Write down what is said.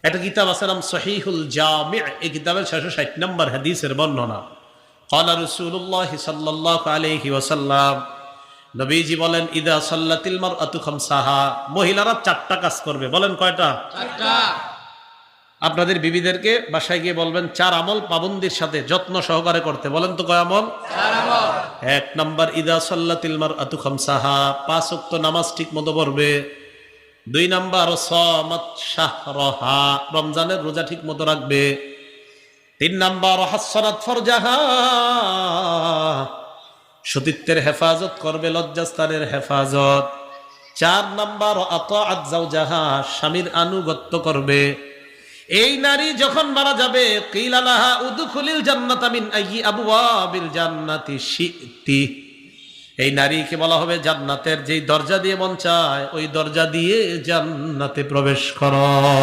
একটা কিতাব আছে নাম সহিহুল জামি', এই কিতাবের 660 নম্বর হাদিসের বর্ণনা। ক্বালা রাসূলুল্লাহ সাল্লাল্লাহু আলাইহি ওয়াসাল্লাম, নবীজি বলেন, ইদা সাল্লাতিল মারআতু খামসাহা, মহিলারা 4টা কাজ করবে। বলেন কয়টা? 4টা। আপনাদের বিবিদেরকে বাসায় গিয়ে বলবেন 4 আমল পাবন্দির সাথে যত্ন সহকারে করতে। বলেন তো কয় আমল? 4 আমল। 1 নাম্বার, ইদা সাল্লাতিল মারআতু খামসাহা, 5 ওয়াক্ত নামাজ ঠিক মতো পড়বে। 2 নাম্বার, সামাত শাহরাহা, রমজানের রোজা ঠিক মতো রাখবে। 3 নাম্বার, হাসসানাত ফারজাহা, সতীত্বের হেফাজত করবে, লজ্জাস্থানের হেফাজত। 4 নাম্বার, আতাআত যাওজাহা, স্বামীর আনুগত্য করবে। এই নারী যখন মারা যাবে, কিলা লাহা উদখুলিল জান্নাতা মিন আইয়ি আবওয়াবিল জান্নাতি শি'তি, এই নারীকে বলা হবে জান্নাতের যেই দরজা দিয়ে মন চায় ওই দরজা দিয়ে জান্নাতে প্রবেশ করো।